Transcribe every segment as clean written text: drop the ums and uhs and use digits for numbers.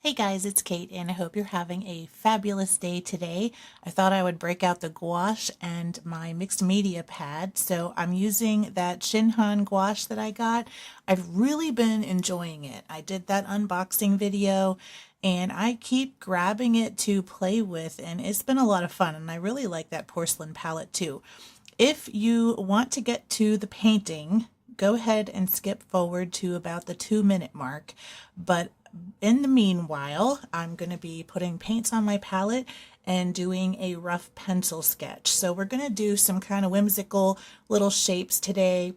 Hey guys, it's Kate, and I hope you're having a fabulous day today. I thought I would break out the gouache and my mixed media pad, so I'm using that Shinhan gouache that I got. I've really been enjoying it. I did that unboxing video, and I keep grabbing it to play with, and it's been a lot of fun, and I really like that porcelain palette too. If you want to get to the painting, go ahead and skip forward to about the 2-minute mark, but in the meanwhile, I'm going to be putting paints on my palette and doing a rough pencil sketch. So we're going to do some kind of whimsical little shapes today.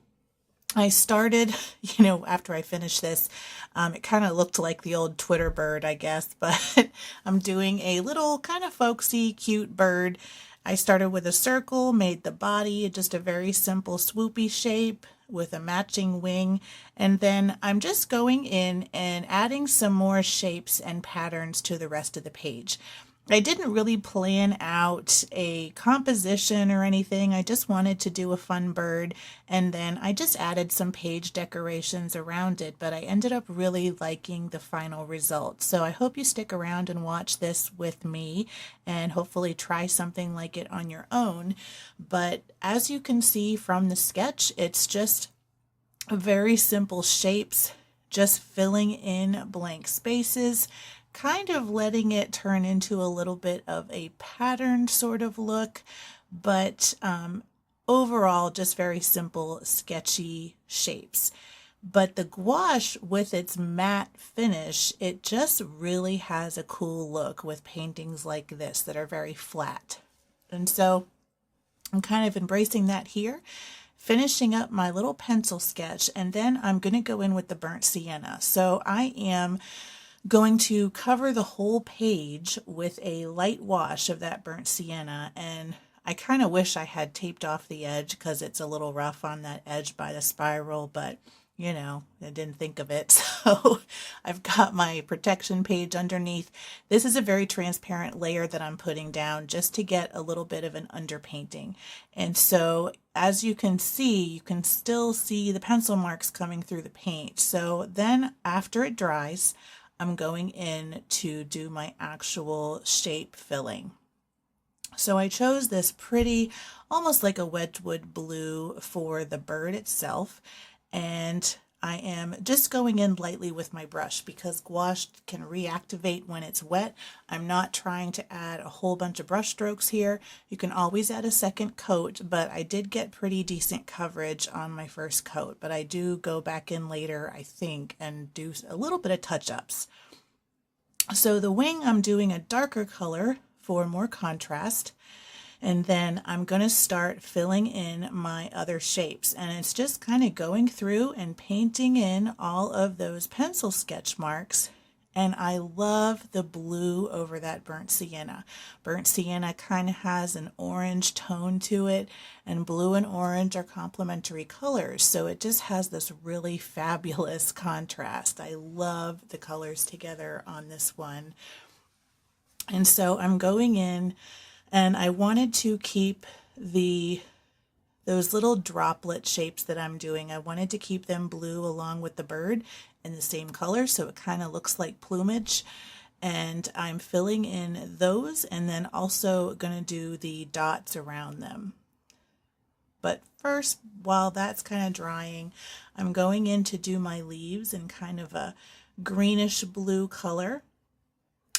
I started, after I finished this, it kind of looked like the old Twitter bird, I guess, but I'm doing a little kind of folksy, cute bird. I started with a circle, made the body just a very simple swoopy shape with a matching wing, and then I'm just going in and adding some more shapes and patterns to the rest of the page. I didn't really plan out a composition or anything. I just wanted to do a fun bird, and then I just added some page decorations around it, but I ended up really liking the final result. So I hope you stick around and watch this with me and hopefully try something like it on your own. But as you can see from the sketch, it's just very simple shapes, just filling in blank spaces, kind of letting it turn into a little bit of a patterned sort of look, but overall just very simple, sketchy shapes. But the gouache, with its matte finish, it just really has a cool look with paintings like this that are very flat. And so I'm kind of embracing that here, finishing up my little pencil sketch, and then I'm going to go in with the burnt sienna. So I am going to cover the whole page with a light wash of that burnt sienna, and I kind of wish I had taped off the edge because it's a little rough on that edge by the spiral, but I didn't think of it. So I've got my protection page underneath. This is a very transparent layer that I'm putting down just to get a little bit of an underpainting. And so as you can see, you can still see the pencil marks coming through the paint. So then after it dries, I'm going in to do my actual shape filling. So I chose this pretty, almost like a Wedgwood blue for the bird itself. And I am just going in lightly with my brush because gouache can reactivate when it's wet. I'm not trying to add a whole bunch of brush strokes here. You can always add a second coat, but I did get pretty decent coverage on my first coat. But I do go back in later, I think, and do a little bit of touch-ups. So the wing, I'm doing a darker color for more contrast. And then I'm going to start filling in my other shapes. And it's just kind of going through and painting in all of those pencil sketch marks. And I love the blue over that burnt sienna. Burnt sienna kind of has an orange tone to it, and blue and orange are complementary colors. So it just has this really fabulous contrast. I love the colors together on this one. And so I'm going in, and I wanted to keep those little droplet shapes that I'm doing. I wanted to keep them blue along with the bird in the same color, so it kind of looks like plumage. And I'm filling in those, and then also going to do the dots around them. But first, while that's kind of drying, I'm going in to do my leaves in kind of a greenish blue color,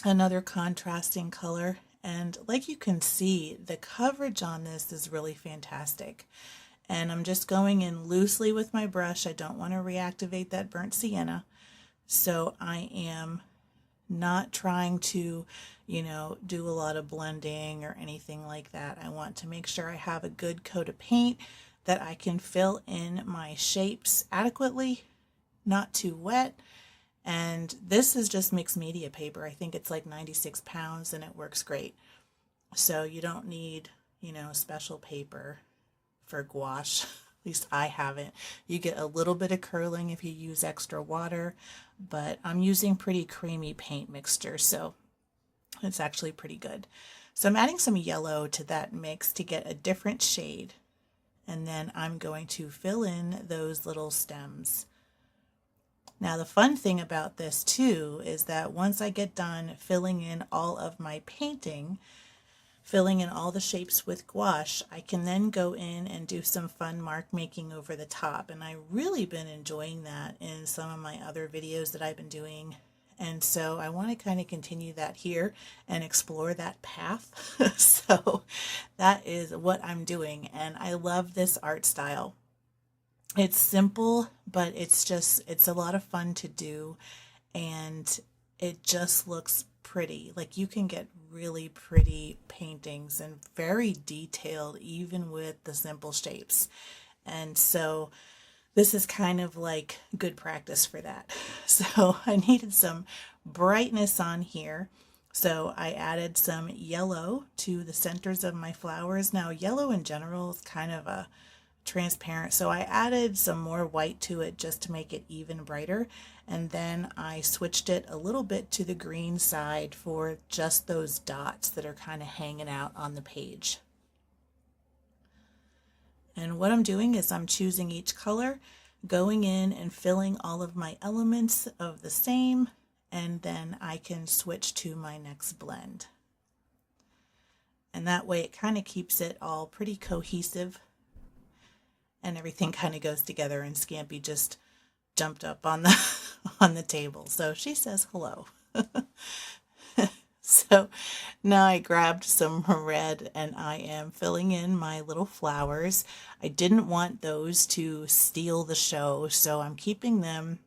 another contrasting color. And like you can see, the coverage on this is really fantastic. And I'm just going in loosely with my brush. I don't want to reactivate that burnt sienna. So I am not trying to, do a lot of blending or anything like that. I want to make sure I have a good coat of paint that I can fill in my shapes adequately, not too wet. And this is just mixed media paper. I think it's like 96 pounds and it works great. So you don't need, special paper for gouache. At least I haven't. You get a little bit of curling if you use extra water, but I'm using pretty creamy paint mixture, so it's actually pretty good. So I'm adding some yellow to that mix to get a different shade. And then I'm going to fill in those little stems. Now the fun thing about this too is that once I get done filling in all of my painting, filling in all the shapes with gouache, I can then go in and do some fun mark making over the top. And I've really been enjoying that in some of my other videos that I've been doing. And so I want to kind of continue that here and explore that path. So that is what I'm doing. And I love this art style. It's simple, but it's a lot of fun to do, and it just looks pretty. Like you can get really pretty paintings and very detailed even with the simple shapes. And so this is kind of like good practice for that. So I needed some brightness on here. So I added some yellow to the centers of my flowers. Now yellow in general is kind of a transparent, so I added some more white to it just to make it even brighter, and then I switched it a little bit to the green side for just those dots that are kind of hanging out on the page. And what I'm doing is I'm choosing each color, going in and filling all of my elements of the same, and then I can switch to my next blend. And that way it kind of keeps it all pretty cohesive and everything kind of goes together. And Scampy just jumped up on the on the table, so she says hello. So now I grabbed some red and I am filling in my little flowers. I didn't want those to steal the show, so I'm keeping them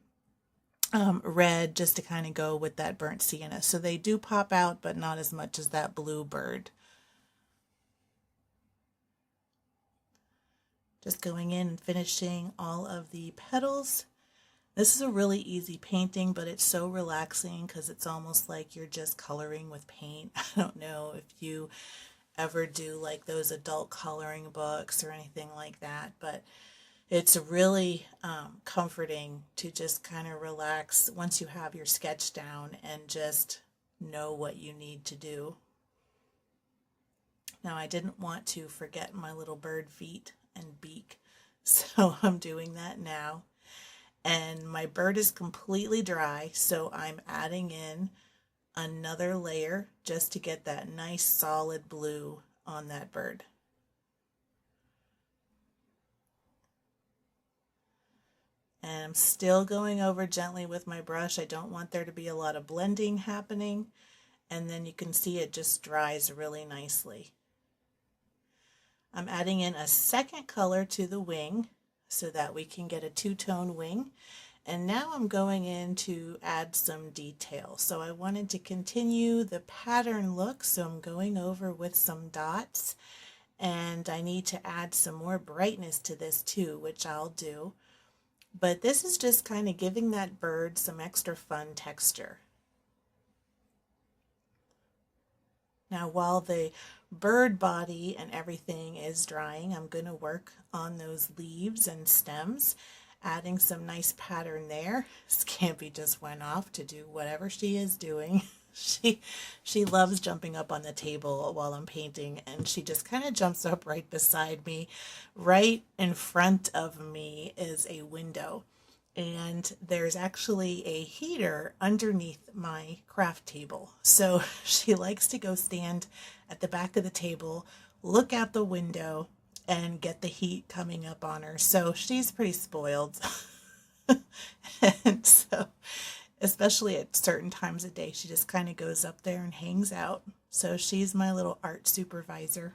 red just to kind of go with that burnt sienna. So they do pop out, but not as much as that blue bird. Just going in and finishing all of the petals. This is a really easy painting, but it's so relaxing because it's almost like you're just coloring with paint. I don't know if you ever do like those adult coloring books or anything like that, but it's really comforting to just kind of relax once you have your sketch down and just know what you need to do. Now I didn't want to forget my little bird feet and beak, so I'm doing that now. And my bird is completely dry, so I'm adding in another layer just to get that nice solid blue on that bird. And I'm still going over gently with my brush. I don't want there to be a lot of blending happening, and then you can see it just dries really nicely. I'm adding in a second color to the wing so that we can get a two-tone wing. And now I'm going in to add some detail. So I wanted to continue the pattern look, so I'm going over with some dots. And I need to add some more brightness to this too, which I'll do. But this is just kind of giving that bird some extra fun texture. Now while the bird body and everything is drying, I'm going to work on those leaves and stems, adding some nice pattern there. Scampy just went off to do whatever she is doing. She loves jumping up on the table while I'm painting, and she just kind of jumps up right beside me. Right in front of me is a window, and there's actually a heater underneath my craft table. So she likes to go stand at the back of the table, look out the window, and get the heat coming up on her. So she's pretty spoiled. And so, especially at certain times of day, she just kind of goes up there and hangs out. So she's my little art supervisor.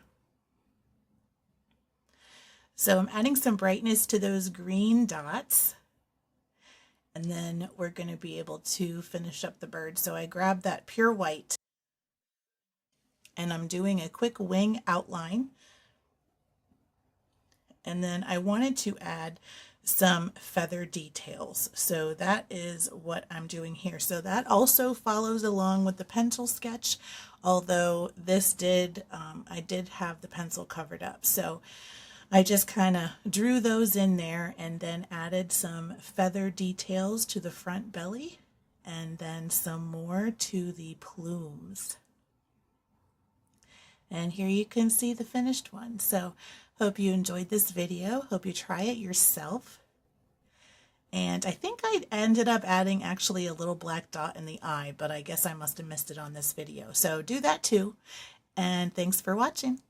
So I'm adding some brightness to those green dots. And then we're going to be able to finish up the bird. So I grabbed that pure white and I'm doing a quick wing outline. And then I wanted to add some feather details. So that is what I'm doing here. So that also follows along with the pencil sketch, although this I did have the pencil covered up. So I just kind of drew those in there and then added some feather details to the front belly and then some more to the plumes. And here you can see the finished one. So hope you enjoyed this video. Hope you try it yourself. And I think I ended up adding actually a little black dot in the eye, but I guess I must have missed it on this video. So do that too. And thanks for watching.